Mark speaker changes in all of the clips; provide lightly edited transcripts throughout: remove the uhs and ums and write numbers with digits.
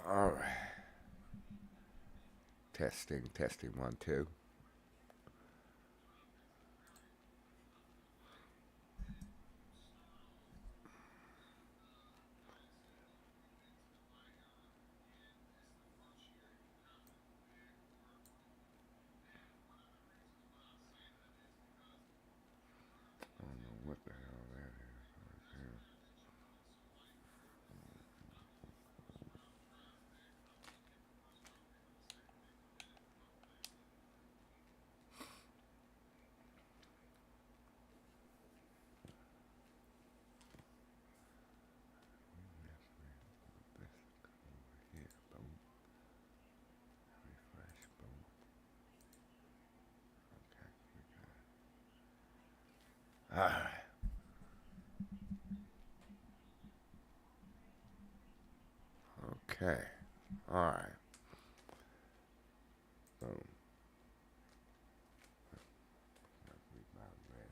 Speaker 1: All right. Testing, testing, one, two. I don't know what the hell that is. Here, boom, refresh, boom. Okay, we got it. All right. Okay. All right. Boom. We about ready.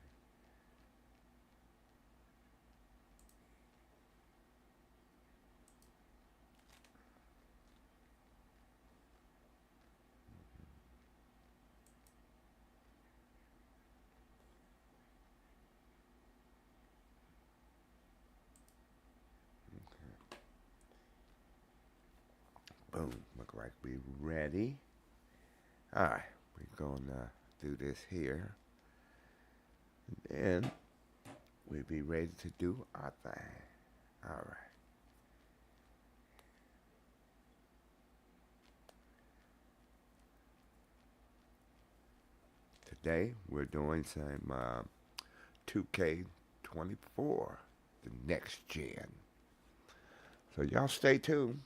Speaker 1: Boom. Look like we ready. All right. We're gonna do this here, and we be ready to do our thing. All right. Today we're doing some 2K24, the next gen. So y'all stay tuned.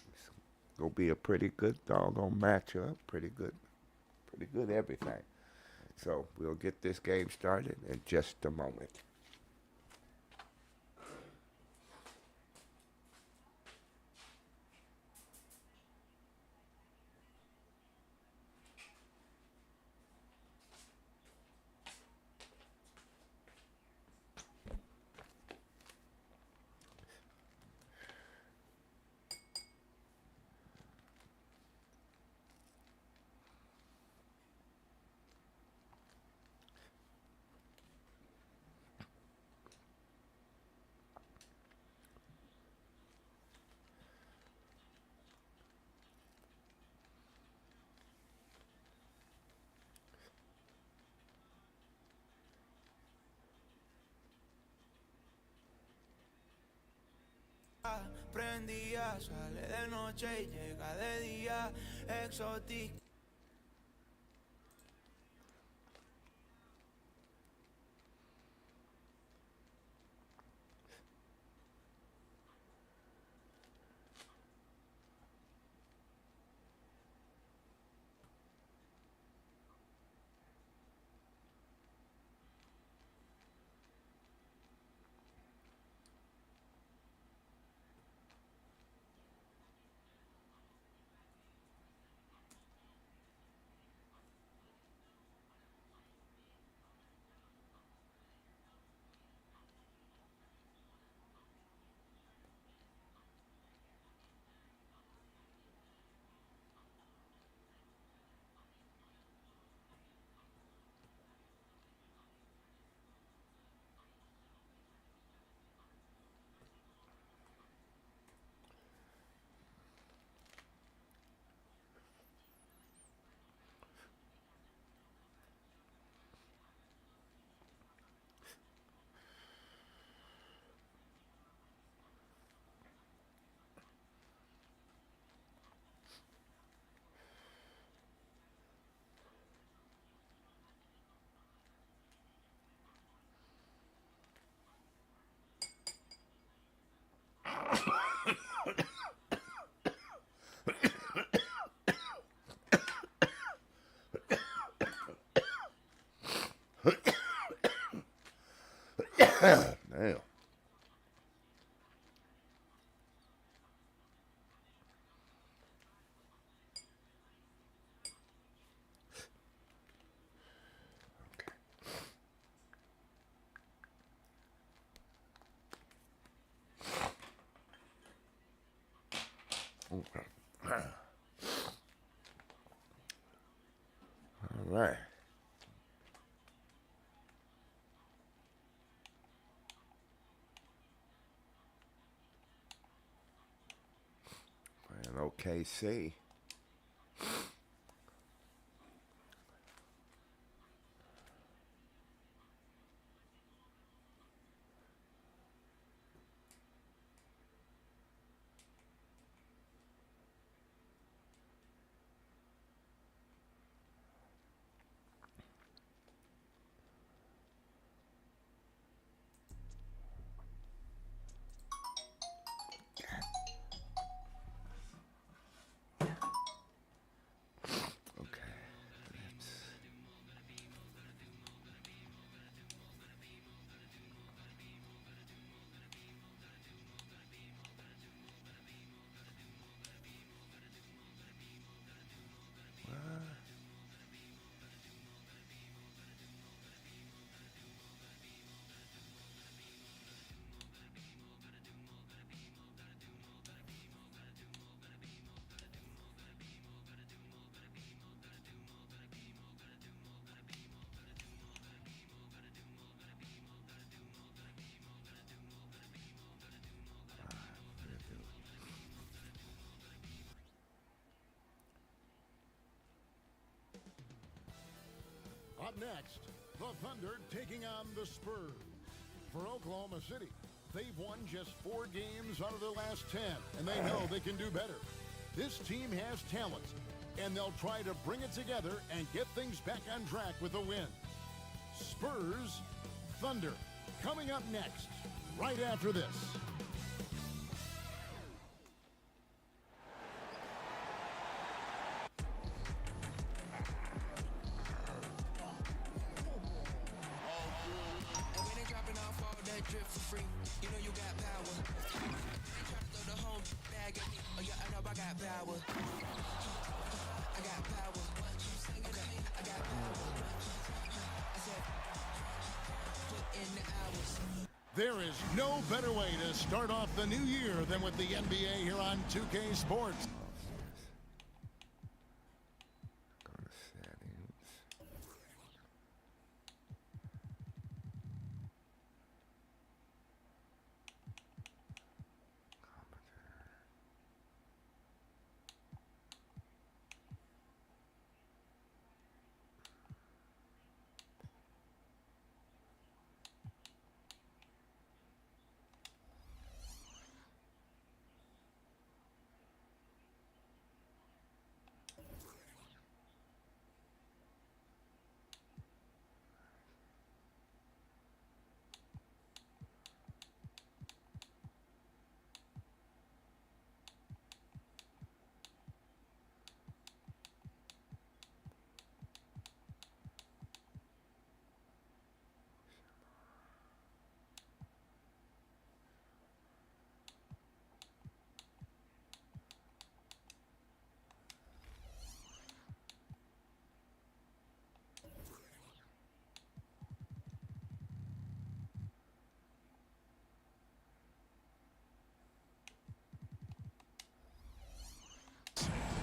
Speaker 1: It's gonna be a pretty good doggone matchup. Pretty good everything. So we'll get this game started in just a moment.
Speaker 2: Prendía, sale de noche y llega de día, exótica. Damn.
Speaker 1: Okay. All right. Playing OKC. Okay.
Speaker 3: Up next, the Thunder taking on the Spurs. For Oklahoma City, they've won just 4 games out of their last 10, and they know they can do better. This team has talent, and they'll try to bring it together and get things back on track with a win. Spurs, Thunder, coming up next, right after this. There is no better way to start off the new year than with the NBA here on 2K Sports.
Speaker 1: Go to settings.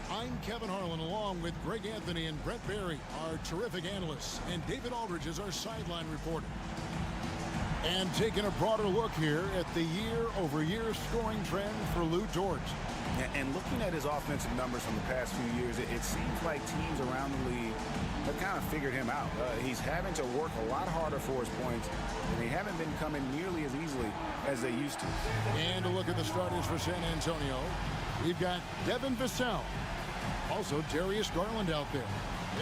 Speaker 3: I'm Kevin Harlan, along with Greg Anthony and Brett Barry, our terrific analysts, and David Aldridge is our sideline reporter. And taking a broader look here at the year-over-year scoring trend for Lou Dort.
Speaker 4: And looking at his offensive numbers from the past few years, it seems like teams around the league have kind of figured him out. He's having to work a lot harder for his points, and they haven't been coming nearly as easily as they used to.
Speaker 3: And a look at the starters for San Antonio. We've got Devin Vassell. Also, Darius Garland out there.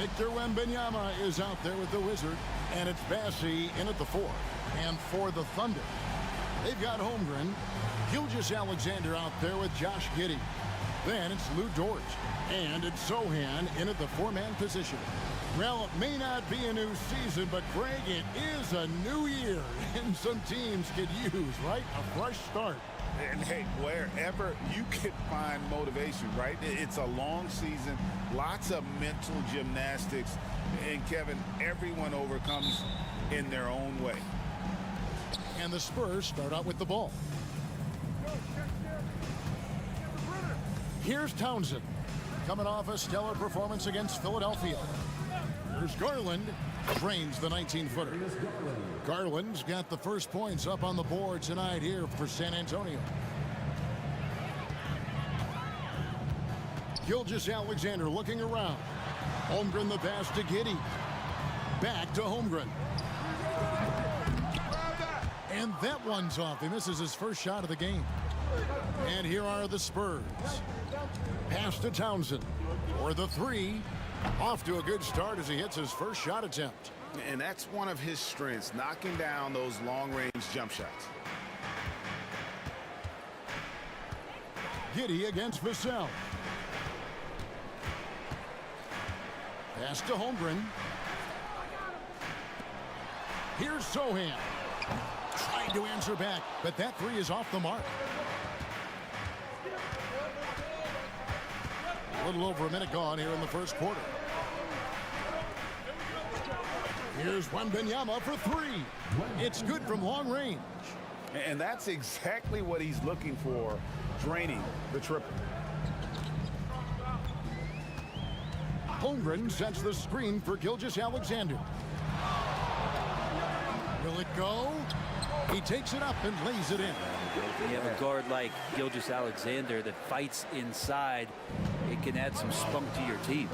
Speaker 3: Victor Wembanyama is out there with the Wizard. And it's Bassey in at the 4. And for the Thunder, they've got Holmgren. Gilgeous-Alexander out there with Josh Giddey. Then it's Lou Dort. And it's Zohan in at the 4-man position. Well, it may not be a new season, but Greg, it is a new year. And some teams could use, right, a fresh start.
Speaker 4: And hey, wherever you can find motivation, right? It's a long season, lots of mental gymnastics. And Kevin, everyone overcomes in their own way.
Speaker 3: And the Spurs start out with the ball. Here's Townsend, coming off a stellar performance against Philadelphia. Here's Garland, drains the 19-footer. Garland's got the first points up on the board tonight here for San Antonio. Gilgeous-Alexander looking around. Holmgren the pass to Giddey. Back to Holmgren. And that one's off. He misses his first shot of the game. And here are the Spurs. Pass to Townsend. For the three. Off to a good start as he hits his first shot attempt.
Speaker 4: And that's one of his strengths, knocking down those long-range jump shots.
Speaker 3: Giddey against Vassell. Pass to Holmgren. Here's Sohan. Trying to answer back, but that three is off the mark. A little over a minute gone here in the first quarter. Here's Wembanyama for three. It's good from long range.
Speaker 4: And that's exactly what he's looking for, draining the triple.
Speaker 3: Holmgren sets the screen for Gilgeous-Alexander. Will it go? He takes it up and lays it in.
Speaker 5: When you have a guard like Gilgeous-Alexander that fights inside, it can add some spunk to your team.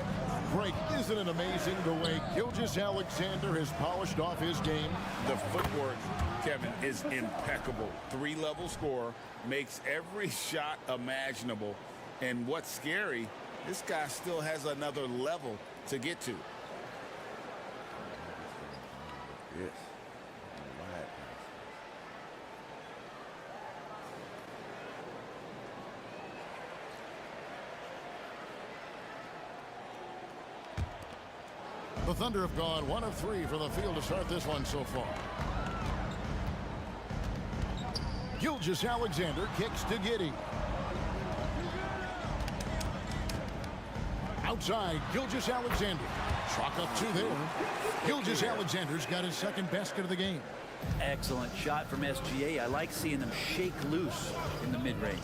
Speaker 3: Greg, isn't it amazing the way Gilgeous-Alexander has polished off his game?
Speaker 4: The footwork, Kevin, is impeccable. Three-level scorer, makes every shot imaginable. And what's scary, this guy still has another level to get to.
Speaker 1: Yes.
Speaker 3: The Thunder have gone 1 of 3 from the field to start this one so far. Gilgeous-Alexander kicks to Giddey. Outside, Gilgeous-Alexander. Chalk up 2 there. Gilgeous-Alexander's got his second basket of the game.
Speaker 5: Excellent shot from SGA. I like seeing them shake loose in the mid-range.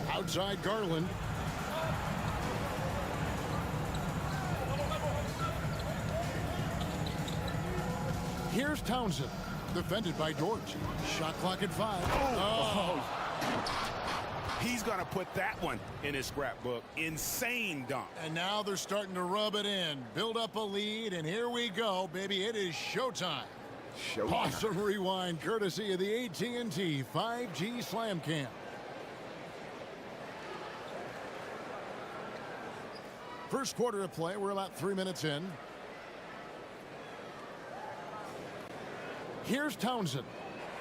Speaker 3: Outside, Garland. Here's Townsend, defended by George. Shot clock at 5. Oh.
Speaker 4: He's going to put that one in his scrapbook. Insane dunk.
Speaker 3: And now they're starting to rub it in, build up a lead, and here we go, baby. It is showtime. Awesome rewind, courtesy of the AT&T 5G Slam Cam. First quarter of play, we're about 3 minutes in. Here's Townsend.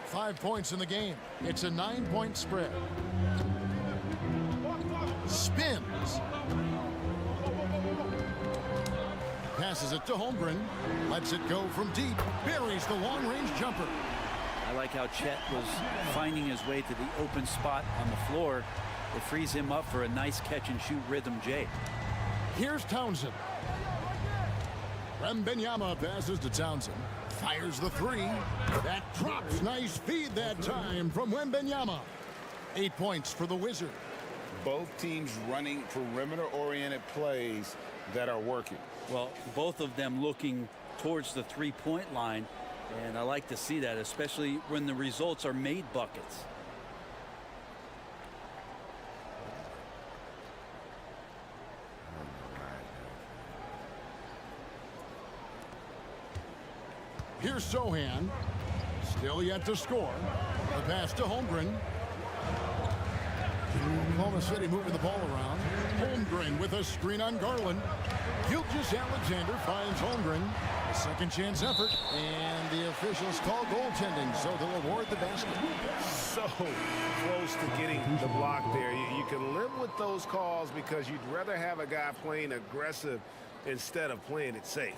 Speaker 3: 5 points in the game. It's a 9-point spread. Spins. Passes it to Holmgren. Lets it go from deep. Buries the long-range jumper.
Speaker 5: I like how Chet was finding his way to the open spot on the floor. It frees him up for a nice catch-and-shoot rhythm J.
Speaker 3: Here's Townsend. Wembanyama passes to Townsend. Fires the three. That drops. Nice feed that time from Wembanyama. 8 points for the Wizard.
Speaker 4: Both teams running perimeter-oriented plays that are working.
Speaker 5: Well, both of them looking towards the three-point line, and I like to see that, especially when the results are made buckets.
Speaker 3: Here's Sohan. Still yet to score. The pass to Holmgren. Oklahoma City moving the ball around. Holmgren with a screen on Garland. Gilgeous-Alexander finds Holmgren. A second chance effort. And the officials call goaltending, so they'll award the basket.
Speaker 4: So close to getting the block there. You can live with those calls because you'd rather have a guy playing aggressive instead of playing it safe.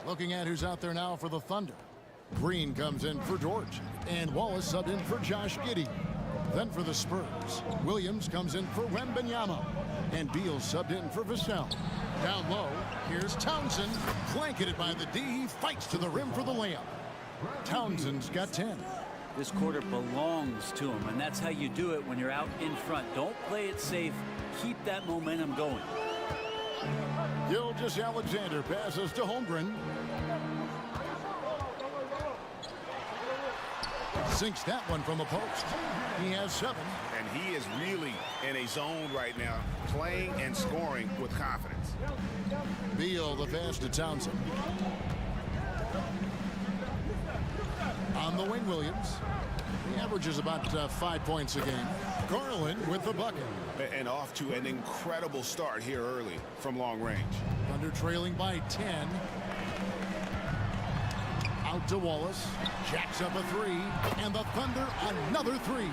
Speaker 3: Looking at who's out there now for the Thunder. Green comes in for George. And Wallace subbed in for Josh Giddey. Then for the Spurs, Williams comes in for Wembanyama. And Beal subbed in for Vassell. Down low, here's Townsend. Blanketed by the D. He fights to the rim for the layup. Townsend's got 10.
Speaker 5: This quarter belongs to him, and that's how you do it when you're out in front. Don't play it safe. Keep that momentum going.
Speaker 3: Gilgeous-Alexander passes to Holmgren. Sinks that one from the post. He has 7.
Speaker 4: And he is really in a zone right now, playing and scoring with confidence.
Speaker 3: Beal the pass to Townsend. On the wing, Williams. He averages about 5 points a game. Garland with the bucket.
Speaker 4: And off to an incredible start here early from long range.
Speaker 3: Thunder trailing by 10. Out to Wallace. Jacks up a 3. And the Thunder another 3.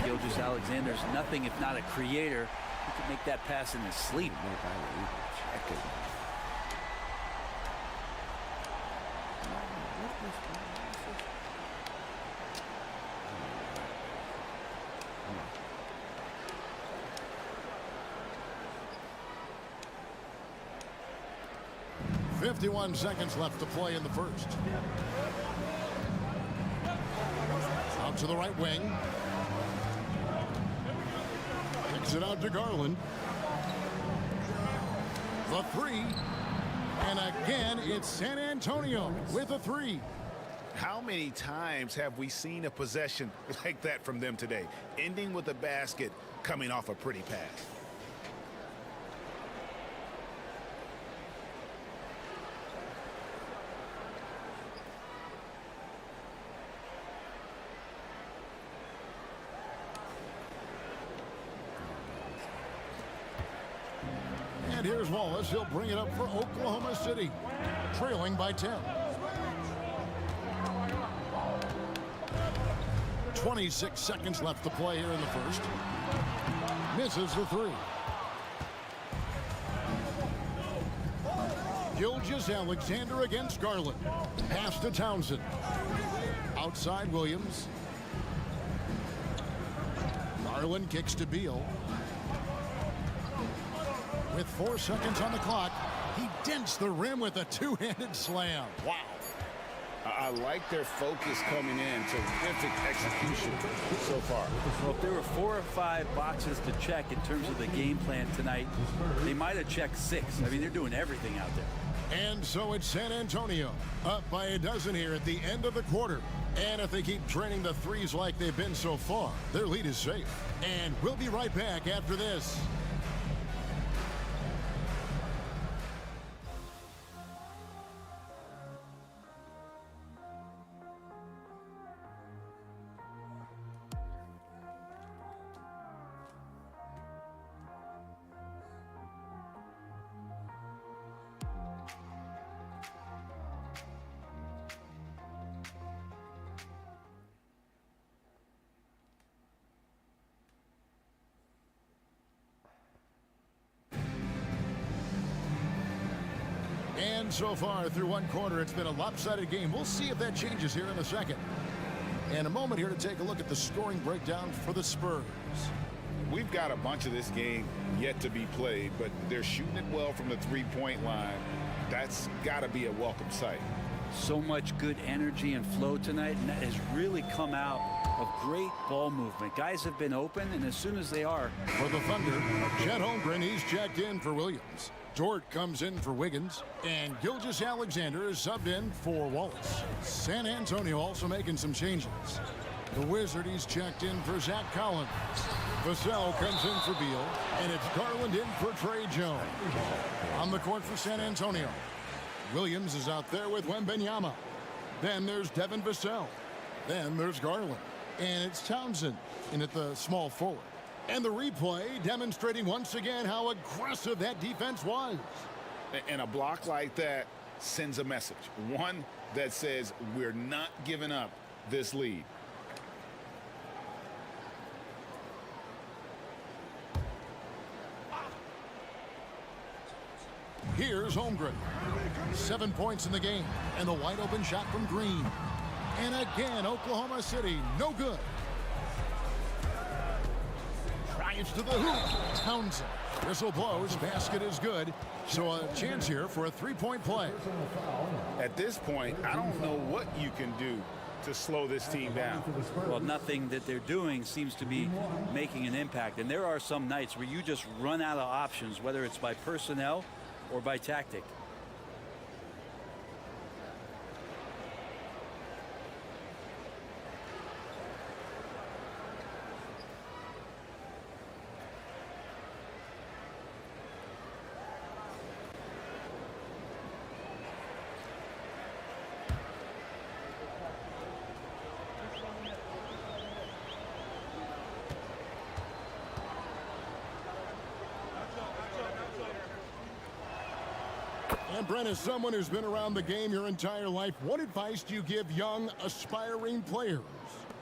Speaker 5: Gilgeous-Alexander's nothing if not a creator. He could make that pass in his sleep.
Speaker 1: Checking.
Speaker 3: 51 seconds left to play in the first. Out to the right wing. Kicks it out to Garland. The 3. And again, it's San Antonio with a 3.
Speaker 4: How many times have we seen a possession like that from them today? Ending with a basket, coming off a pretty pass.
Speaker 3: And here's Wallace. He'll bring it up for Oklahoma City, trailing by 10. 26 seconds left to play here in the first. Misses the 3. Gilgeous-Alexander against Garland. Pass to Townsend. Outside Williams. Garland kicks to Beal. With 4 seconds on the clock, he dents the rim with a two-handed slam. Wow.
Speaker 4: I like their focus coming in. Terrific execution so far.
Speaker 5: Well, if there were 4 or 5 boxes to check in terms of the game plan tonight, they might have checked 6. I mean, they're doing everything out there.
Speaker 3: And so it's San Antonio, up by a dozen here at the end of the quarter. And if they keep draining the threes like they've been so far, their lead is safe. And we'll be right back after this. And so far through one quarter, it's been a lopsided game. We'll see if that changes here in a second. And a moment here to take a look at the scoring breakdown for the Spurs.
Speaker 4: We've got a bunch of this game yet to be played, but they're shooting it well from the three-point line. That's got to be a welcome sight.
Speaker 5: So much good energy and flow tonight, and that has really come out of great ball movement. Guys have been open, and as soon as they are.
Speaker 3: For the Thunder, Chet Holmgren, he's checked in for Williams. Dort comes in for Wiggins, and Gilgeous-Alexander is subbed in for Wallace. San Antonio also making some changes. The Wizard, he's checked in for Zach Collins. Vassell comes in for Beal, and it's Garland in for Trey Jones. On the court for San Antonio, Williams is out there with Wembanyama. Then there's Devin Vassell. Then there's Garland. And it's Townsend in at the small forward. And the replay demonstrating once again how aggressive that defense was.
Speaker 4: And a block like that sends a message. One that says we're not giving up this lead.
Speaker 3: Here's Holmgren. 7 points in the game. And the wide open shot from Green. And again, Oklahoma City, no good. Drives to the hoop. Townsend. Whistle blows. Basket is good. So a chance here for a three-point play.
Speaker 4: At this point, I don't know what you can do to slow this team down.
Speaker 5: Well, nothing that they're doing seems to be making an impact. And there are some nights where you just run out of options, whether it's by personnel or by tactic.
Speaker 3: And Brent, as someone who's been around the game your entire life, what advice do you give young, aspiring players?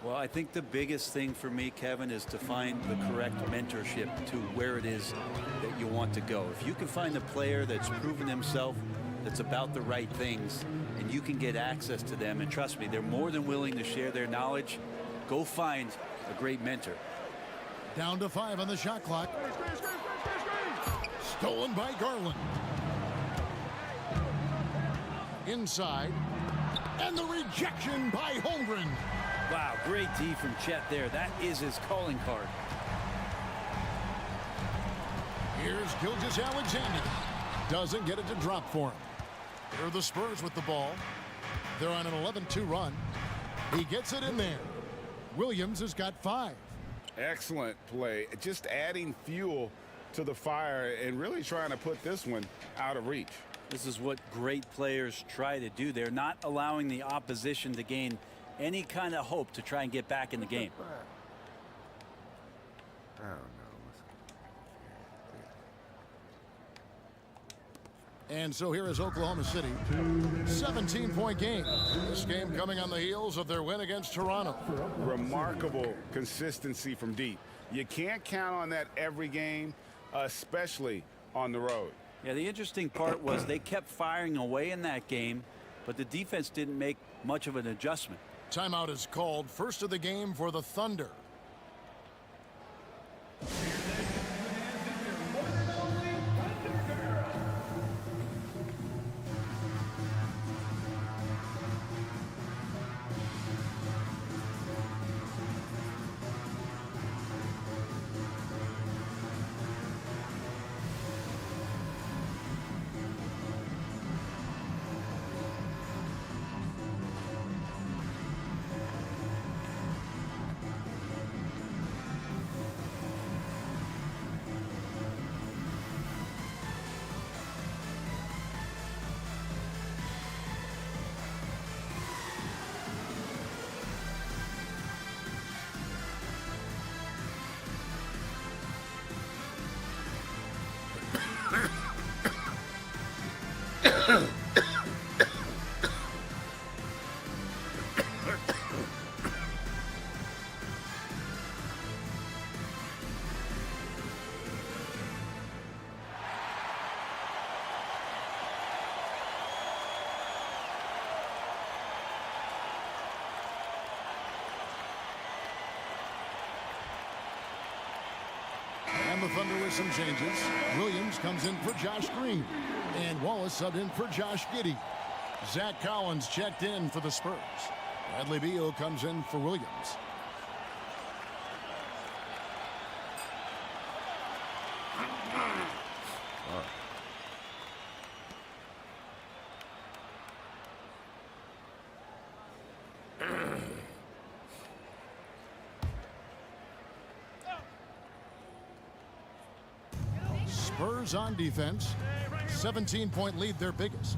Speaker 5: Well, I think the biggest thing for me, Kevin, is to find the correct mentorship to where it is that you want to go. If you can find a player that's proven himself, that's about the right things, and you can get access to them, and trust me, they're more than willing to share their knowledge, go find a great mentor.
Speaker 3: Down to 5 on the shot clock. Stolen by Garland. Inside. And the rejection by Holmgren.
Speaker 5: Wow, great D from Chet there. That is his calling card.
Speaker 3: Here's Gilgeous-Alexander. Doesn't get it to drop for him. Here are the Spurs with the ball. They're on an 11-2 run. He gets it in there. Williams has got 5.
Speaker 4: Excellent play. Just adding fuel to the fire and really trying to put this one out of reach.
Speaker 5: This is what great players try to do. They're not allowing the opposition to gain any kind of hope to try and get back in the game.
Speaker 1: I don't know.
Speaker 3: And so here is Oklahoma City. 17-point game. This game coming on the heels of their win against Toronto.
Speaker 4: Remarkable consistency from deep. You can't count on that every game, especially on the road.
Speaker 5: Yeah, the interesting part was they kept firing away in that game, but the defense didn't make much of an adjustment.
Speaker 3: Timeout is called. First of the game for the Thunder. And the Thunder with some changes. Williams comes in for Josh Green. And Wallace subbed in for Josh Giddey. Zach Collins checked in for the Spurs. Bradley Beal comes in for Williams. Spurs on defense. 17-point lead, their biggest.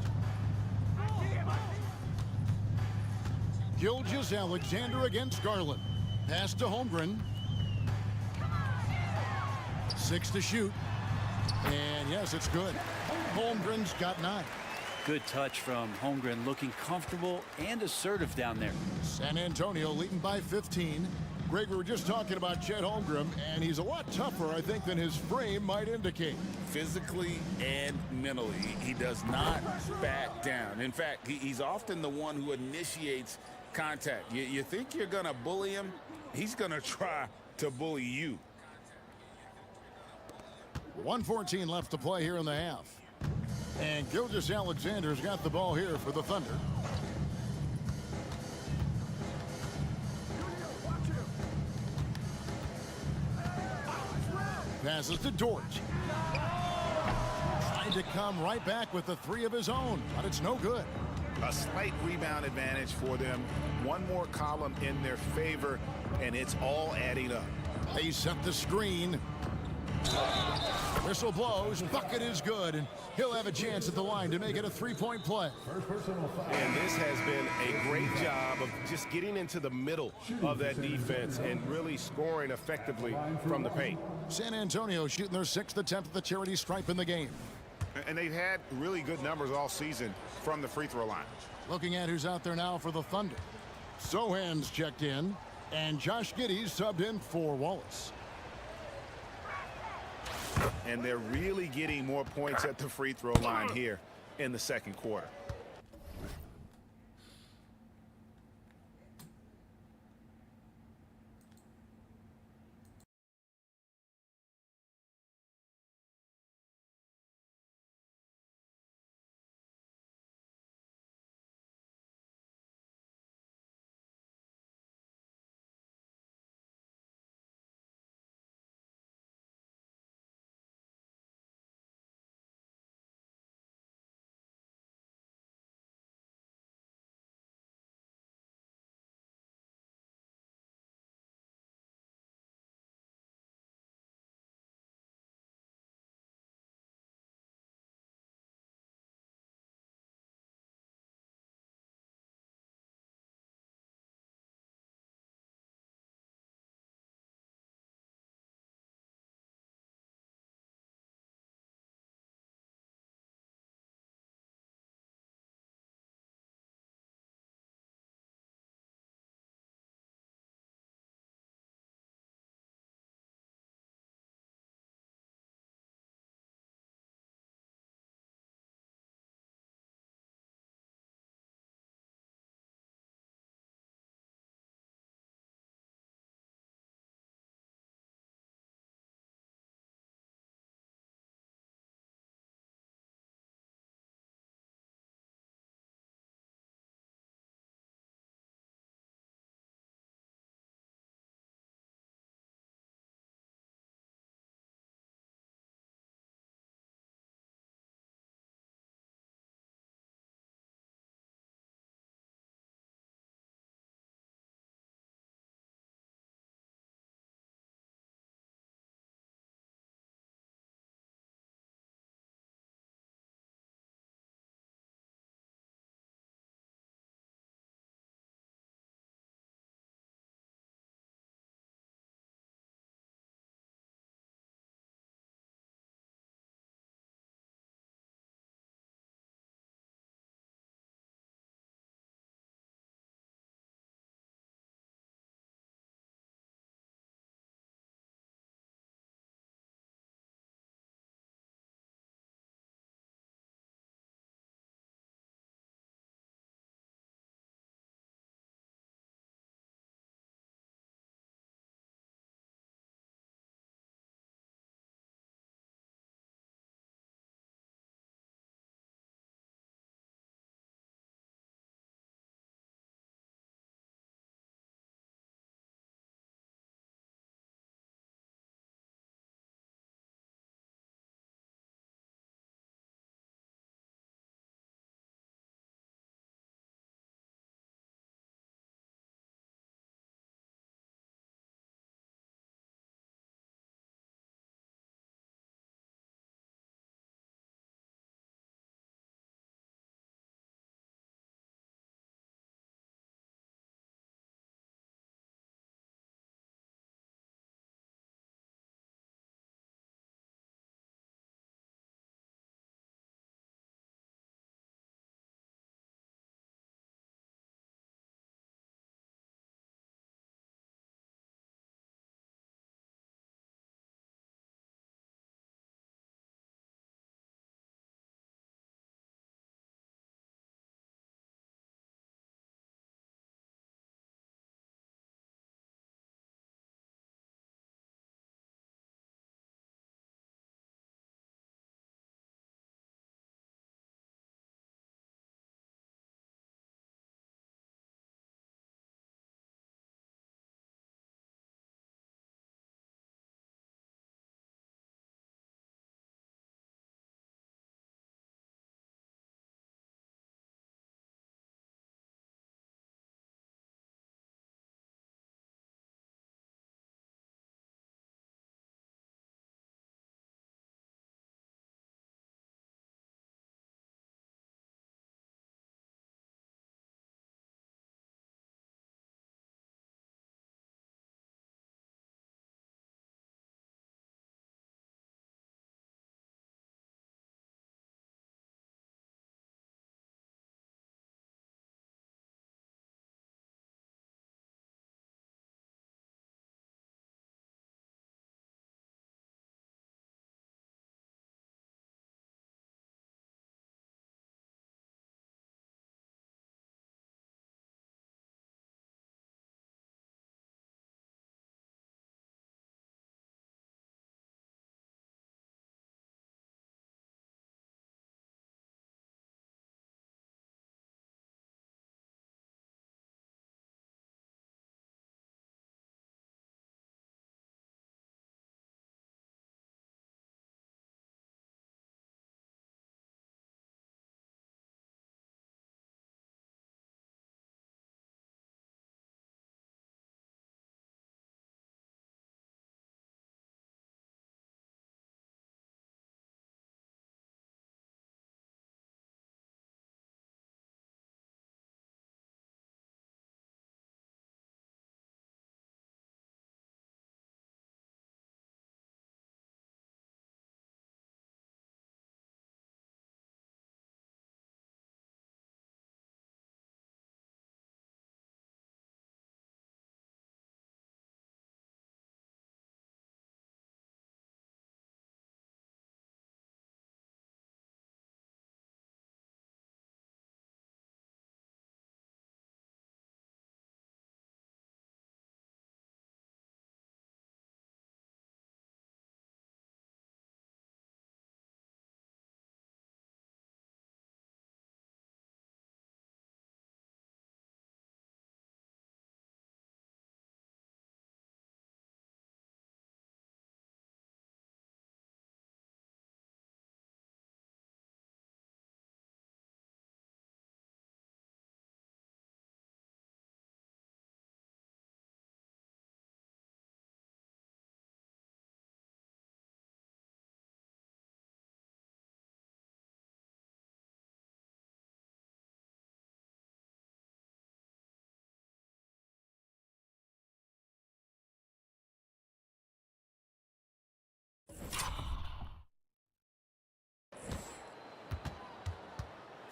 Speaker 3: Gilgeous-Alexander against Garland. Pass to Holmgren. 6 to shoot. And yes, it's good. Holmgren's got 9.
Speaker 5: Good touch from Holmgren, looking comfortable and assertive down there.
Speaker 3: San Antonio leading by 15. Greg, we were just talking about Chet Holmgren, and he's a lot tougher, I think, than his frame might indicate.
Speaker 4: Physically and mentally, he does not back down. In fact, he's often the one who initiates contact. You think you're going to bully him? He's going to try to bully you.
Speaker 3: 1:14 left to play here in the half. And Gilgeous-Alexander's got the ball here for the Thunder. passes to Dort. Trying to come right back with the three of his own, but it's no good.
Speaker 4: A slight rebound advantage for them. One more column in their favor, and it's all adding up.
Speaker 3: They set the screen. Whistle blows. Bucket is good, and he'll have a chance at the line to make it a three-point play.
Speaker 6: And this has been a great job of just getting into the middle of that defense and really scoring effectively from the paint.
Speaker 3: San Antonio shooting their sixth attempt at the charity stripe in the game.
Speaker 4: And they've had really good numbers all season from the free throw line.
Speaker 3: Looking at who's out there now for the Thunder. Sohan's checked in, and Josh Giddey subbed in for Wallace.
Speaker 4: And they're really getting more points at the free throw line here in the second quarter.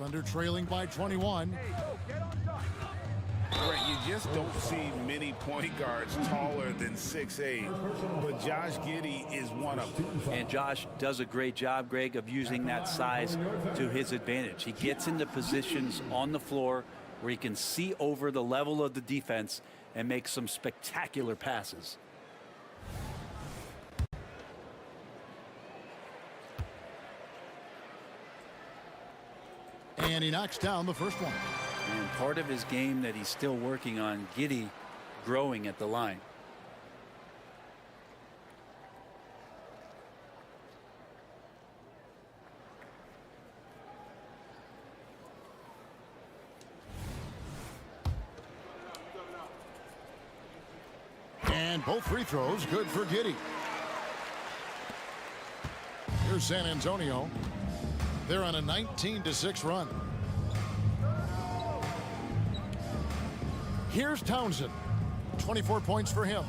Speaker 3: Thunder trailing by 21.
Speaker 4: Right, you just don't see many point guards taller than 6'8", but Josh Giddey is one of them.
Speaker 5: And Josh does a great job, Greg, of using that size to his advantage. He gets into positions on the floor where he can see over the level of the defense and make some spectacular passes.
Speaker 3: And he knocks down the first one.
Speaker 5: And part of his game that he's still working on, Giddey growing at the line.
Speaker 3: And both free throws good for Giddey. Here's San Antonio. They're on a 19-6 run. Here's Townsend. 24 points for him.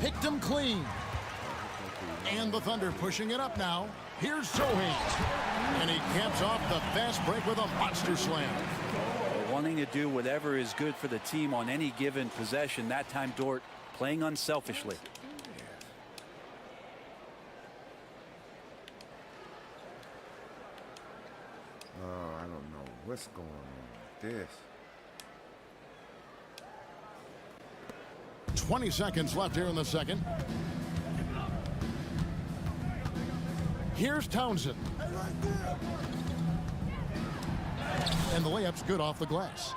Speaker 3: Picked him clean. And the Thunder pushing it up now. Here's Sohan. And he caps off the fast break with a monster slam.
Speaker 5: Wanting to do whatever is good for the team on any given possession. That time Dort playing unselfishly.
Speaker 1: Oh, I don't know what's going on with this.
Speaker 3: 20 seconds left here in the second. Here's Townsend. And the layup's good off the glass.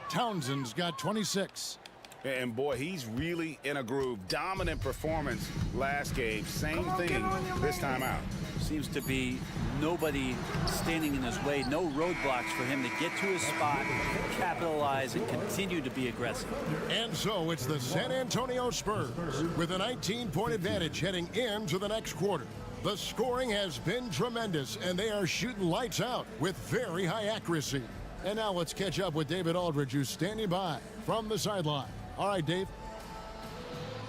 Speaker 3: Townsend's got 26.
Speaker 4: And boy, he's really in a groove. Dominant performance last game. Same thing this time out.
Speaker 5: Seems to be nobody standing in his way. No roadblocks for him to get to his spot, capitalize, and continue to be aggressive.
Speaker 3: And so it's the San Antonio Spurs with a 19-point advantage heading into the next quarter. The scoring has been tremendous, and they are shooting lights out with very high accuracy. And now let's catch up with David Aldridge, who's standing by from the sideline. All right, Dave.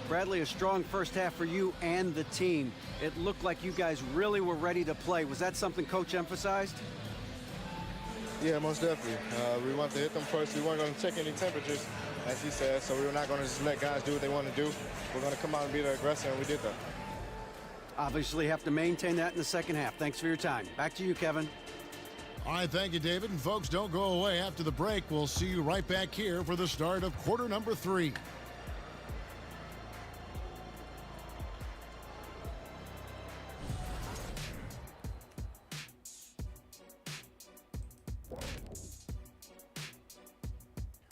Speaker 7: Bradley, a strong first half for you and the team. It looked like you guys really were ready to play. Was that something Coach emphasized?
Speaker 8: Yeah, most definitely. We wanted to hit them first. We weren't going to check any temperatures, as he said, so we were not going to just let guys do what they want to do. We're going to come out and be the aggressor, and we did that.
Speaker 7: Obviously have to maintain that in the second half. Thanks for your time. Back to you, Kevin.
Speaker 3: All right, thank you, David. And folks, don't go away. After the break, we'll see you right back here for the start of quarter number 3.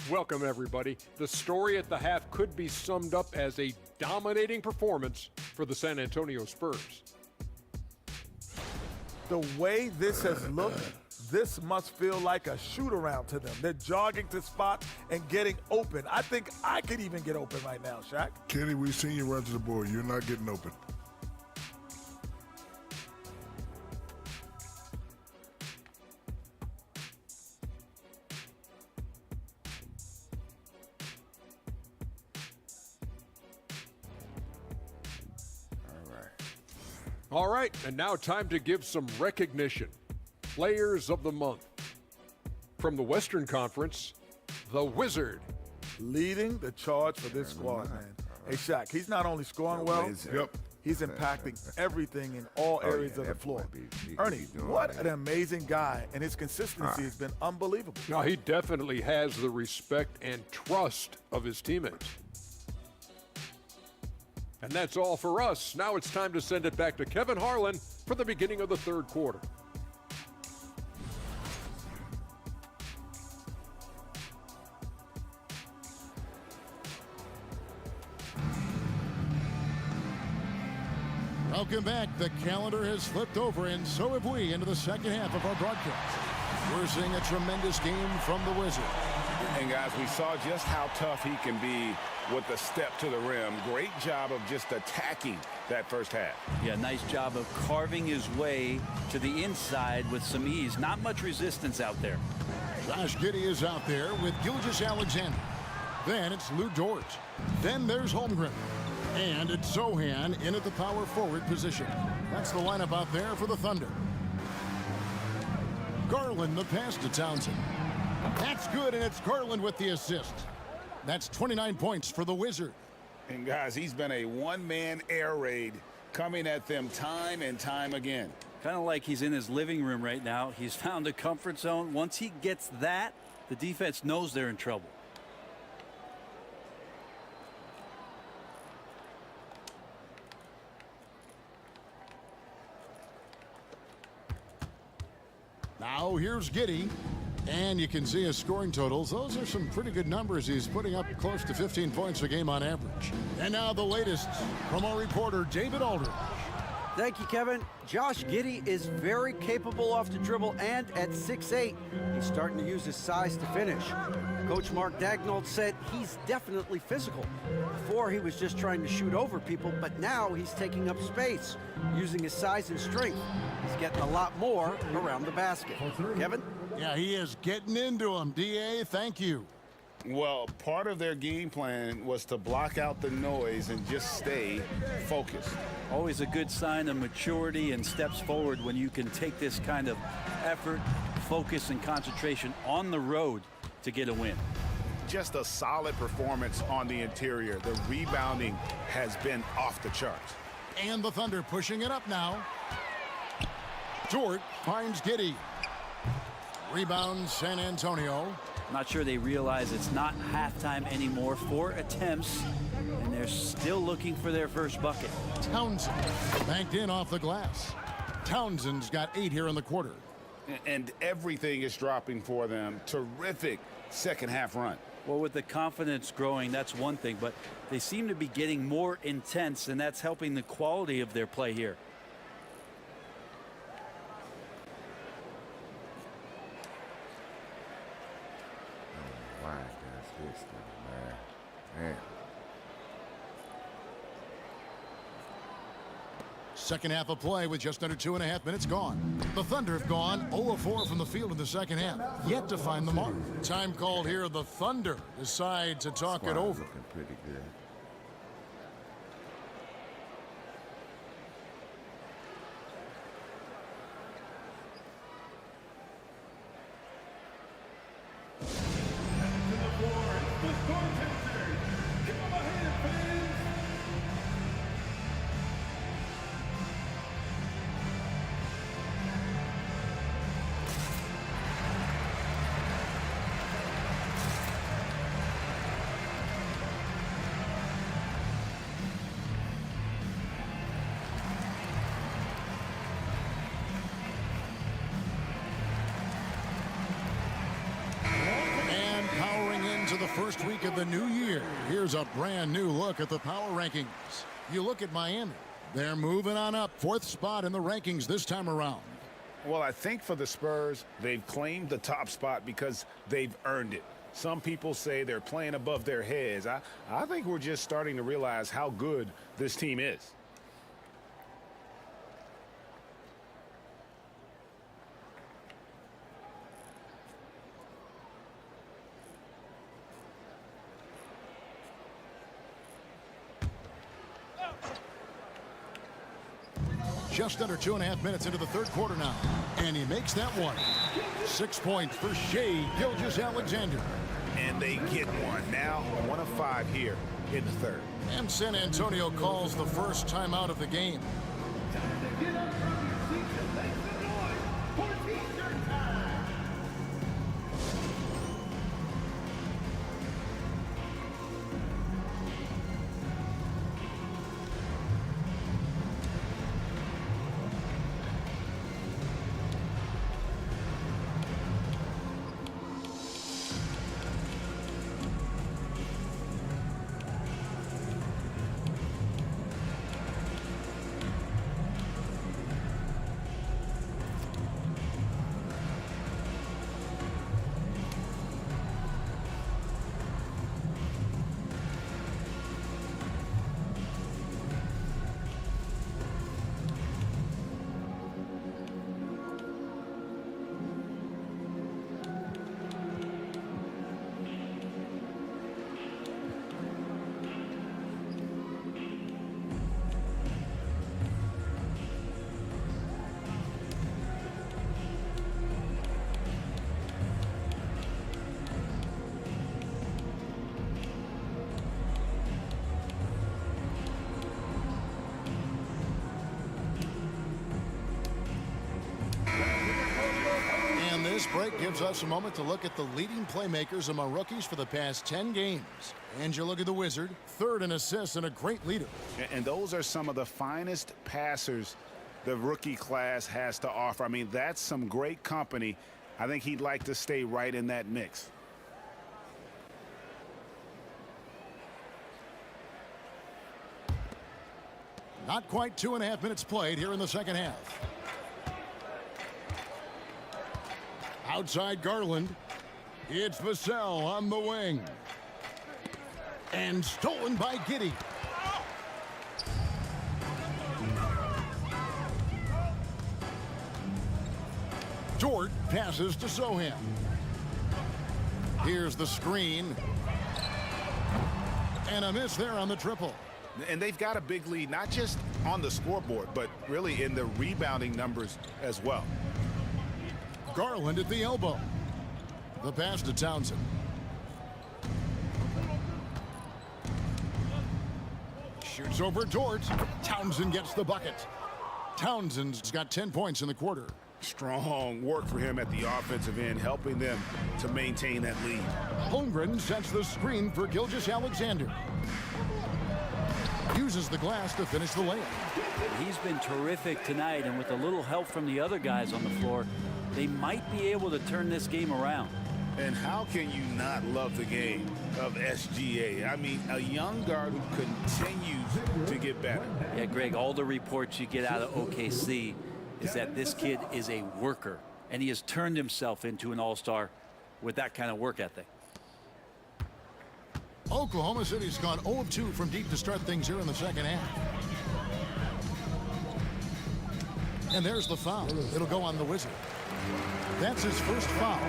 Speaker 9: Welcome, everybody. The story at the half could be summed up as a dominating performance for the San Antonio Spurs.
Speaker 10: The way this has looked, this must feel like a shoot-around to them. They're jogging to spots and getting open. I think I could even get open right now, Shaq.
Speaker 11: Kenny, we've seen you run to the board. You're not getting open.
Speaker 9: All right, and now time to give some recognition. Players of the month. From the Western Conference, the Wizard.
Speaker 10: Leading the charge for this squad, man. Hey, Shaq, he's not only scoring well, he's impacting everything in all areas of the floor. Ernie, what an amazing guy, and his consistency has been unbelievable.
Speaker 9: Now, he definitely has the respect and trust of his teammates. And that's all for us. Now it's time to send it back to Kevin Harlan for the beginning of the third quarter.
Speaker 3: Welcome back. The calendar has flipped over, and so have we, into the second half of our broadcast. We're seeing a tremendous game from the Wizard.
Speaker 4: And guys, we saw just how tough he can be with the step to the rim. Great job of just attacking that first half.
Speaker 5: Yeah, nice job of carving his way to the inside with some ease. Not much resistance out there.
Speaker 3: Josh Giddey is out there with Gilgeous-Alexander. Then it's Lou Dort. Then there's Holmgren. And it's Sohan in at the power forward position. That's the lineup out there for the Thunder. Garland the pass to Townsend. That's good, and it's Garland with the assist. That's 29 points for the Wizard.
Speaker 4: And guys, he's been a one-man air raid coming at them time and time again.
Speaker 5: Kind of like he's in his living room right now. He's found a comfort zone. Once he gets that, the defense knows they're in trouble.
Speaker 3: Now here's Giddey. And you can see his scoring totals. Those are some pretty good numbers. He's putting up close to 15 points a game on average. And now the latest from our reporter, David Aldridge.
Speaker 7: Thank you, Kevin. Josh Giddey is very capable off the dribble, and at 6'8", he's starting to use his size to finish. Coach Mark Daigneault said he's definitely physical. Before, he was just trying to shoot over people, but now he's taking up space, using his size and strength. He's getting a lot more around the basket. Kevin?
Speaker 3: Yeah, he is getting into him. D.A., thank you.
Speaker 4: Well, part of their game plan was to block out the noise and just stay focused.
Speaker 5: Always a good sign of maturity and steps forward when you can take this kind of effort, focus, and concentration on the road to get a win.
Speaker 4: Just a solid performance on the interior. The rebounding has been off the charts.
Speaker 3: And the Thunder pushing it up now. Dort finds Giddey. Rebound San Antonio.
Speaker 5: Not sure they realize it's not halftime anymore. 4 attempts, and they're still looking for their first bucket.
Speaker 3: Townsend banked in off the glass. Townsend's got 8 here in the quarter.
Speaker 4: And everything is dropping for them. Terrific second half run.
Speaker 5: Well, with the confidence growing, that's one thing, but they seem to be getting more intense, and that's helping the quality of their play here.
Speaker 1: Why does this thing, man?
Speaker 3: Second half of play with just under 2.5 minutes gone. The Thunder have gone 0 of 4 from the field in the second half, yet to find the mark. Time called here. The Thunder decide to talk it over.
Speaker 1: Looking pretty good.
Speaker 3: The first week of the new year. Here's a brand new look at the power rankings. You look at Miami. They're moving on up. 4th spot in the rankings this time around.
Speaker 4: Well, I think for the Spurs, they've claimed the top spot because they've earned it. Some people say they're playing above their heads. I think we're just starting to realize how good this team is.
Speaker 3: Just under 2.5 minutes into the third quarter now. And he makes that one. 6 points for Shai Gilgeous-Alexander.
Speaker 4: And they get one. Now 1 of 5 here in the third.
Speaker 3: And San Antonio calls the first timeout of the game. This break gives us a moment to look at the leading playmakers among rookies for the past 10 games. And you look at the Wizard, third in assists and a great leader.
Speaker 4: And those are some of the finest passers the rookie class has to offer. I mean, that's some great company. I think he'd like to stay right in that mix.
Speaker 3: Not quite 2.5 minutes played here in the second half. Outside Garland. It's Vassell on the wing. And stolen by Giddey. Dort passes to Sohan. Here's the screen. And a miss there on the triple.
Speaker 4: And they've got a big lead, not just on the scoreboard, but really in the rebounding numbers as well.
Speaker 3: Garland at the elbow. The pass to Townsend. Shoots over Dort. Townsend gets the bucket. Townsend's got 10 points in the quarter.
Speaker 4: Strong work for him at the offensive end, helping them to maintain that lead.
Speaker 3: Holmgren sets the screen for Gilgeous-Alexander. Uses the glass to finish the layup.
Speaker 5: He's been terrific tonight, and with a little help from the other guys on the floor, they might be able to turn this game around.
Speaker 4: And how can you not love the game of SGA? I mean, a young guard who continues to get better.
Speaker 5: Yeah, Greg, all the reports you get out of OKC is that this kid is a worker, and he has turned himself into an all-star with that kind of work ethic.
Speaker 3: Oklahoma City's gone 0 of 2 from deep to start things here in the second half. And there's the foul. It'll go on the Wizard. That's his first foul.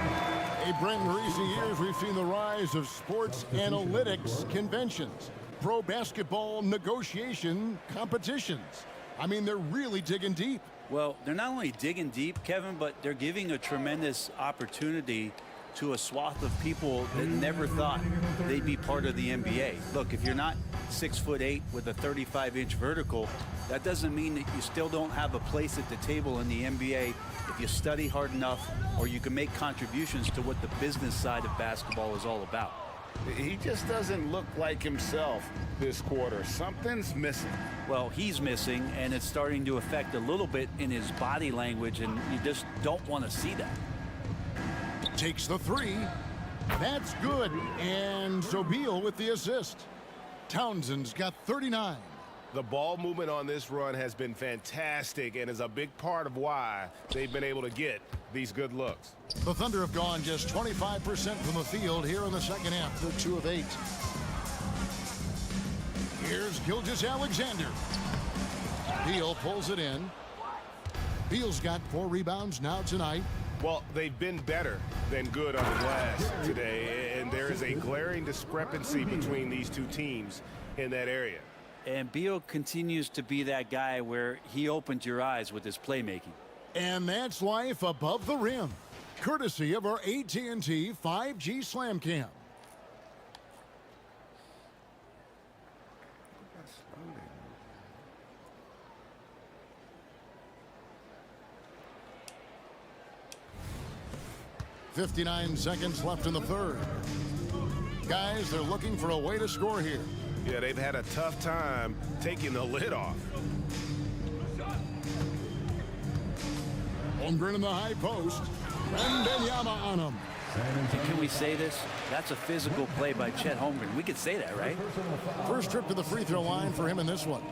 Speaker 3: Hey, Brent, in recent years, we've seen the rise of sports analytics conventions, pro basketball negotiation competitions. I mean, they're really digging deep.
Speaker 5: Well, they're not only digging deep, Kevin, but they're giving a tremendous opportunity to a swath of people that never thought they'd be part of the NBA. Look, if you're not 6'8" with a 35-inch vertical, that doesn't mean that you still don't have a place at the table in the NBA if you study hard enough, or you can make contributions to what the business side of basketball is all about.
Speaker 4: He just doesn't look like himself this quarter. Something's missing.
Speaker 5: Well, he's missing, and it's starting to affect a little bit in his body language, and you just don't want to see that.
Speaker 3: Takes the three. That's good. And Sobeel with the assist. Townsend's got 39.
Speaker 6: The ball movement on this run has been fantastic and is a big part of why they've been able to get these good looks.
Speaker 3: The Thunder have gone just 25% from the field here in the second half. They're 2 of 8. Here's Gilgeous-Alexander. Beal pulls it in. Beal's got 4 rebounds now tonight.
Speaker 6: Well, they've been better than good on the glass today, and there is a glaring discrepancy between these two teams in that area.
Speaker 5: And Beal continues to be that guy where he opens your eyes with his playmaking.
Speaker 3: And that's life above the rim, courtesy of our AT&T 5G Slam Cam. .59 seconds left in the third. Guys, they're looking for a way to score here.
Speaker 6: Yeah, they've had a tough time taking the lid off.
Speaker 3: Holmgren in the high post. Wembanyama on him.
Speaker 5: Can we say this? That's a physical play by Chet Holmgren. We could say that, right?
Speaker 3: First trip to the free throw line for him in this one.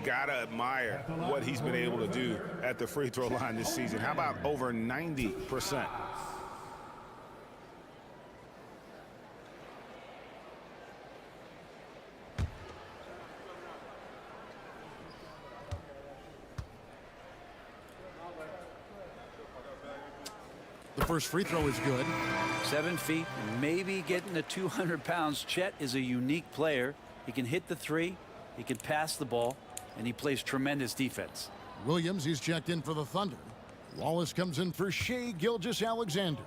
Speaker 4: Gotta admire what he's been able to do at the free throw line this season. How about over 90%?
Speaker 3: The first free throw is good.
Speaker 5: 7 feet, maybe getting to 200 pounds. Chet is a unique player. He can hit the three, he can pass the ball, and he plays tremendous defense.
Speaker 3: Williams, he's checked in for the Thunder. Wallace comes in for Shai Gilgeous-Alexander.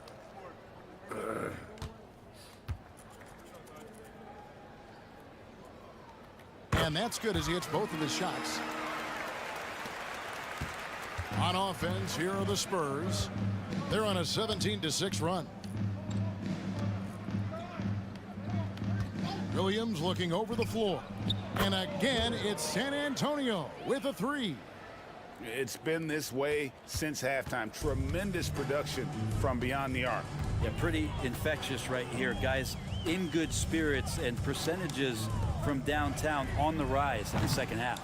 Speaker 3: And that's good as he hits both of his shots. On offense, here are the Spurs. They're on a 17-6 run. Williams looking over the floor. And again, it's San Antonio with a three.
Speaker 4: It's been this way since halftime. Tremendous production from beyond the arc.
Speaker 5: Yeah, pretty infectious right here. Guys in good spirits, and percentages from downtown on the rise in the second half.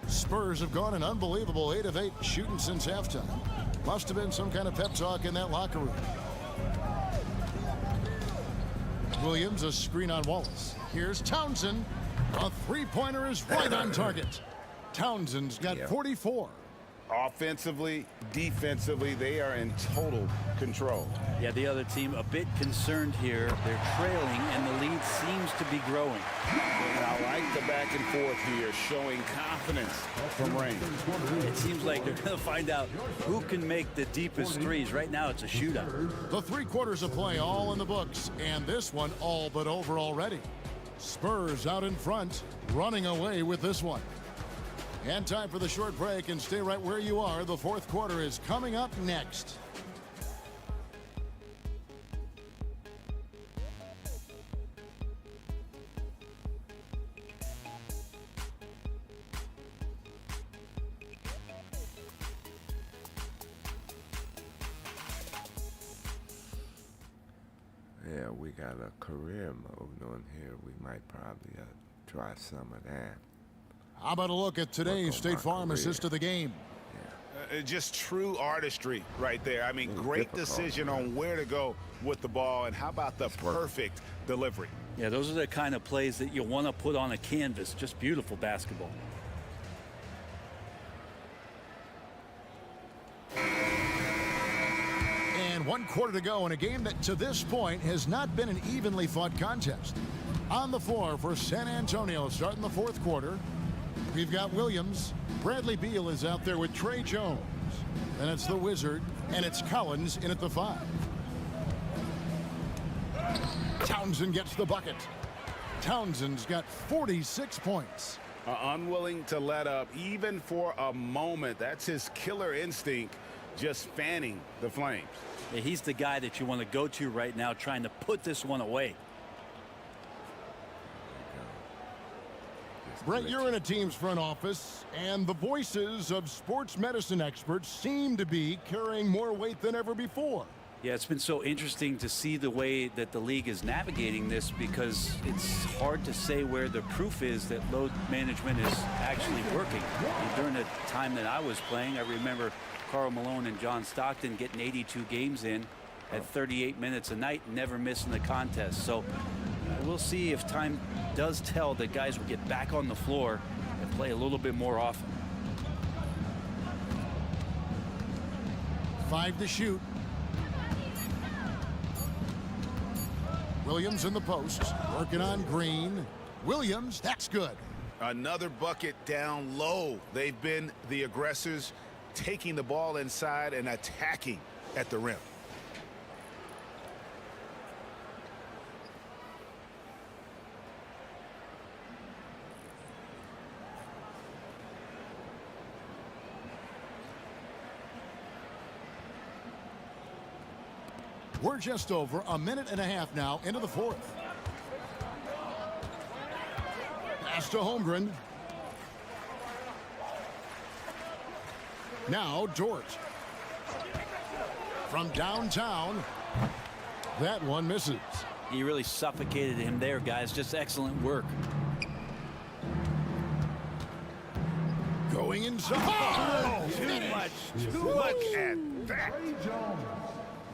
Speaker 3: Spurs have gone an unbelievable 8 of 8 shooting since halftime. Must have been some kind of pep talk in that locker room. Williams, a screen on Wallace. Here's Townsend. A three-pointer is right on target. Townsend's got 44.
Speaker 4: Offensively, defensively, they are in total control.
Speaker 5: Yeah, the other team a bit concerned here. They're trailing, and the lead seems to be growing.
Speaker 4: And I like the back and forth here, showing confidence from Rain.
Speaker 5: It seems like they're going to find out who can make the deepest threes. Right now, it's a shootout.
Speaker 3: The 3 quarters of play all in the books, and this one all but over already. Spurs out in front, running away with this one. And time for the short break, and stay right where you are. The fourth quarter is coming up next.
Speaker 1: Yeah, we got a career mode on here. We might probably try some of that.
Speaker 3: How about a look at today's State Farm assist of the game?
Speaker 4: Just true artistry right there. I mean, great decision on where to go with the ball, and how about the perfect delivery?
Speaker 5: Yeah, those are the kind of plays that you want to put on a canvas. Just beautiful basketball.
Speaker 3: And 1 quarter to go in a game that to this point has not been an evenly fought contest. On the floor for San Antonio starting the fourth quarter, we've got Williams. Bradley Beal is out there with Trey Jones. Then it's the Wizard, and it's Collins in at the 5. Townsend gets the bucket. Townsend's got 46 points.
Speaker 4: Unwilling to let up even for a moment. That's his killer instinct, just fanning the flames.
Speaker 5: Yeah, he's the guy that you want to go to right now, trying to put this one away.
Speaker 3: Brett, you're in a team's front office, and the voices of sports medicine experts seem to be carrying more weight than ever before.
Speaker 5: Yeah, it's been so interesting to see the way that the league is navigating this, because it's hard to say where the proof is that load management is actually working. And during the time that I was playing, I remember Karl Malone and John Stockton getting 82 games in at 38 minutes a night, never missing the contest. So we'll see if time does tell that guys will get back on the floor and play a little bit more often.
Speaker 3: 5 to shoot. Williams in the post, working on Green. Williams, that's good.
Speaker 4: Another bucket down low. They've been the aggressors, taking the ball inside and attacking at the rim.
Speaker 3: We're just over a minute and a half now into the fourth. Pass to Holmgren. Now Dort. From downtown. That one misses.
Speaker 5: He really suffocated him there, guys. Just excellent work.
Speaker 3: Going inside.
Speaker 4: Oh, too much at that.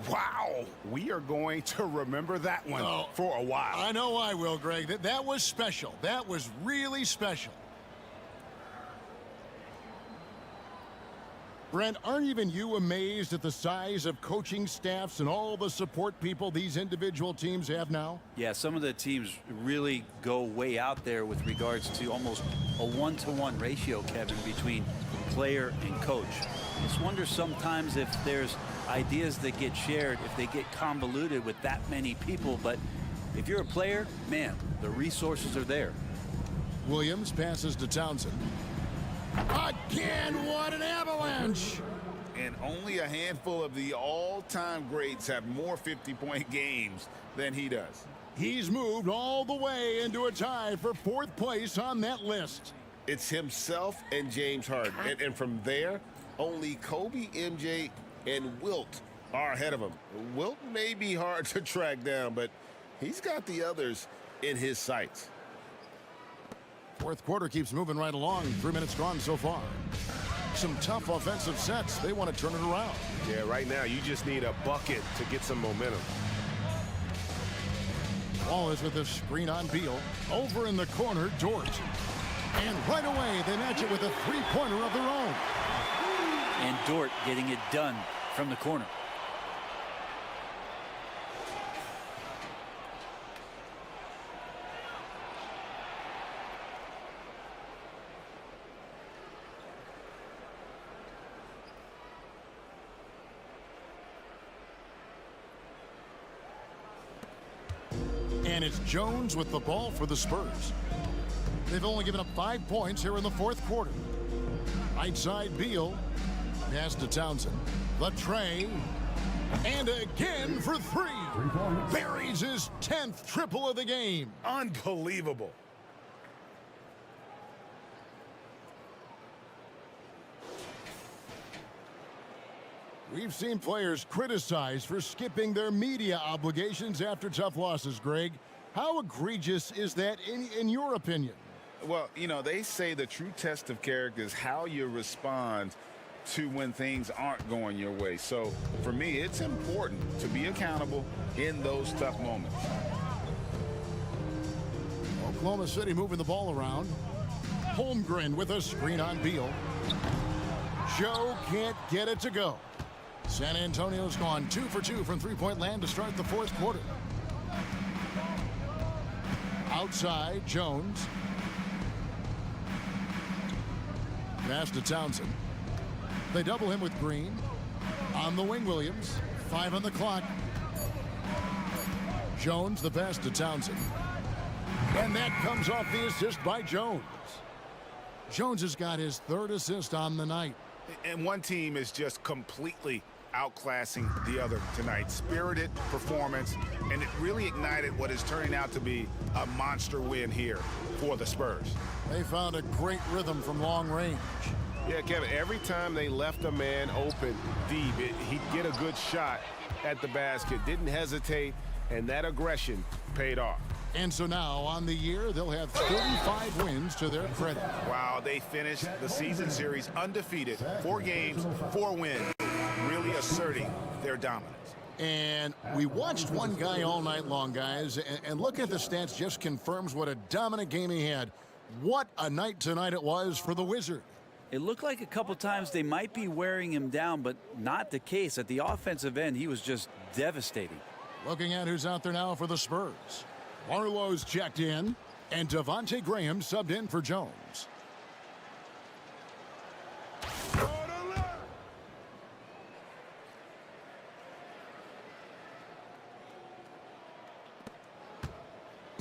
Speaker 4: Wow, we are going to remember that one for a while.
Speaker 3: I know I will, Greg. That was special. That was really special. Brent, aren't even you amazed at the size of coaching staffs and all the support people these individual teams have now?
Speaker 5: Yeah, some of the teams really go way out there with regards to almost a 1-to-1 ratio, Kevin, between player and coach. I just wonder sometimes if there's ideas that get shared, if they get convoluted with that many people. But if you're a player, man, the resources are there.
Speaker 3: Williams passes to Townsend. Again, what an avalanche!
Speaker 4: And only a handful of the all-time greats have more 50-point games than he does.
Speaker 3: He's moved all the way into a tie for 4th place on that list.
Speaker 6: It's himself and James Harden. And from there, only Kobe, MJ, and Wilt are ahead of him. Wilt may be hard to track down, but he's got the others in his sights.
Speaker 3: 4th quarter keeps moving right along. 3 minutes gone so far. Some tough offensive sets. They want to turn it around.
Speaker 6: Yeah, right now you just need a bucket to get some momentum.
Speaker 3: Ball is with a screen on Beal. Over in the corner, Dort. And right away, they match it with a three-pointer of their own.
Speaker 5: And Dort getting it done from the corner.
Speaker 3: And it's Jones with the ball for the Spurs. They've only given up 5 points here in the 4th quarter. Right side, Beal. Pass to Townsend. The tray. And again for 3. Buries his 10th triple of the game.
Speaker 4: Unbelievable.
Speaker 3: We've seen players criticized for skipping their media obligations after tough losses, Greg. How egregious is that in your opinion?
Speaker 4: Well, you know, they say the true test of character is how you respond to when things aren't going your way. So, for me, it's important to be accountable in those tough moments.
Speaker 3: Oklahoma City moving the ball around. Holmgren with a screen on Beal. Joe can't get it to go. San Antonio's gone 2 for 2 from three-point land to start the 4th quarter. Outside, Jones. Pass to Townsend. They double him with Green. On the wing, Williams. 5 on the clock. Jones, the pass to Townsend. And that comes off the assist by Jones. Jones has got his 3rd assist on the night.
Speaker 4: And one team is just completely outclassing the other tonight. Spirited performance, and it really ignited what is turning out to be a monster win here for the Spurs.
Speaker 3: They found a great rhythm from long range.
Speaker 6: Yeah, Kevin, every time they left a man open deep, he'd get a good shot at the basket. Didn't hesitate, and that aggression paid off.
Speaker 3: And so now, on the year, they'll have 35 wins to their credit.
Speaker 4: Wow, they finished the season series undefeated. 4 games, 4 wins, really asserting their dominance.
Speaker 3: And we watched one guy all night long, guys, and looking at the stats just confirms what a dominant game he had. What a night tonight it was for the Wizard.
Speaker 5: It looked like a couple times they might be wearing him down, but not the case. At the offensive end, he was just devastating.
Speaker 3: Looking at who's out there now for the Spurs. Barlow's checked in, and Devontae Graham subbed in for Jones.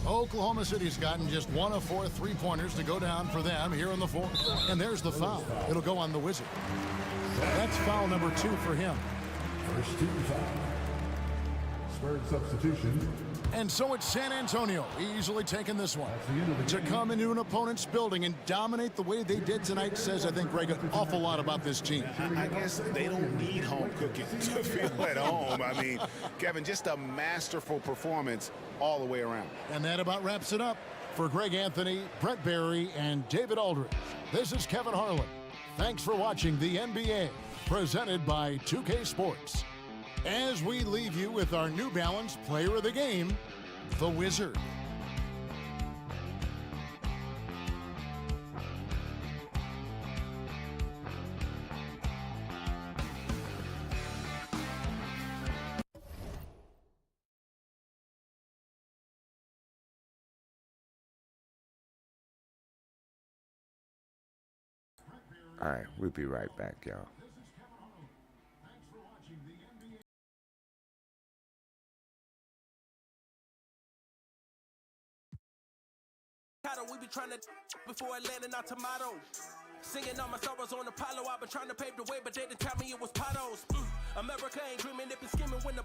Speaker 3: Oklahoma City's gotten just 1 of 4 three-pointers to go down for them here in the 4th. And there's the foul. It'll go on the Wizard. That's foul number 2 for him.
Speaker 11: First team foul. Spurs substitution.
Speaker 3: And so it's San Antonio easily taking this one. To come into an opponent's building and dominate the way they did tonight says, I think, Greg, an awful lot about this team.
Speaker 4: I guess they don't need home cooking to feel at home. I mean, Kevin, just a masterful performance all the way around.
Speaker 3: And that about wraps it up. For Greg Anthony, Brett Barry, and David Aldridge, this is Kevin Harlan. Thanks for watching the NBA, presented by 2K Sports. As we leave you with our New Balance Player of the Game, the Wizard.
Speaker 1: All right, we'll be right back, y'all.
Speaker 2: We be trying to before it landing our tomatoes. Singing all my sorrows on Apollo. I've been trying to pave the way, but they didn't tell me it was potholes. America ain't dreaming, they been scheming when the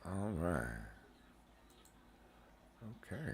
Speaker 1: All right. Okay.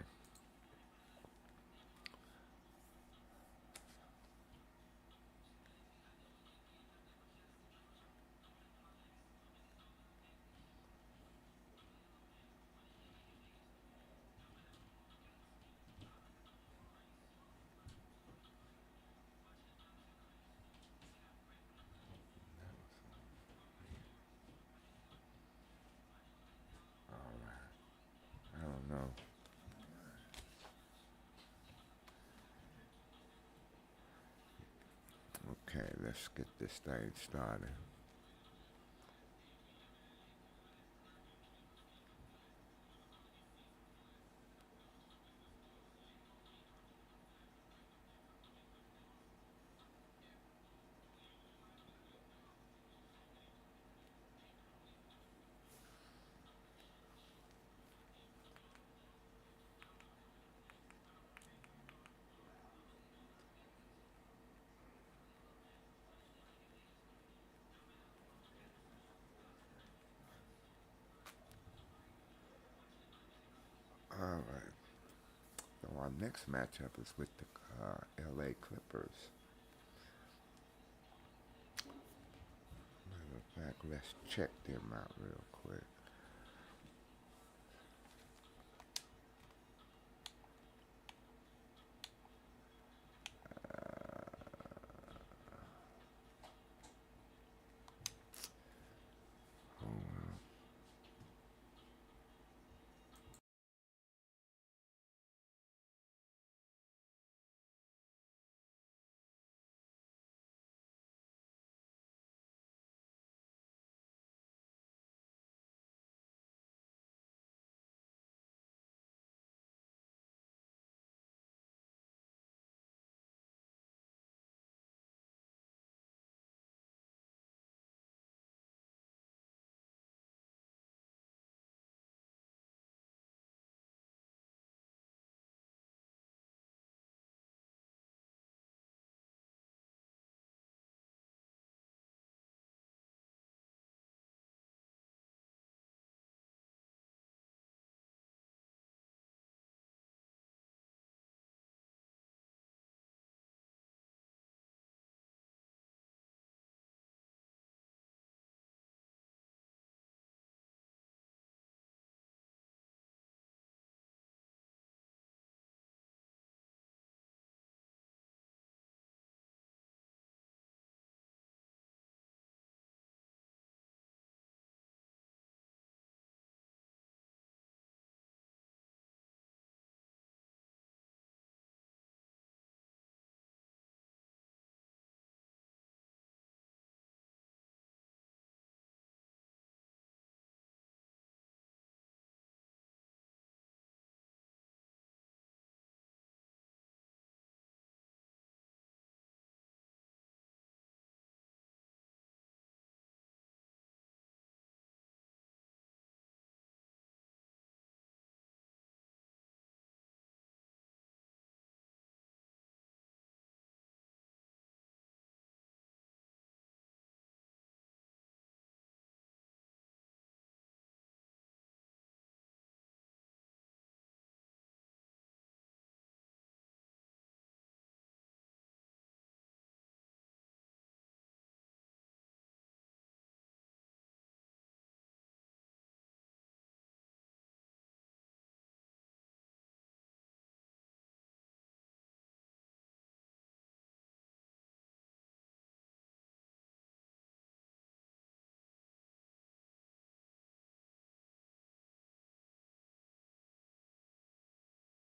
Speaker 1: I don't know. Okay, let's get this thing started. All right. So our next matchup is with the LA Clippers. Matter of fact, let's check them out real quick.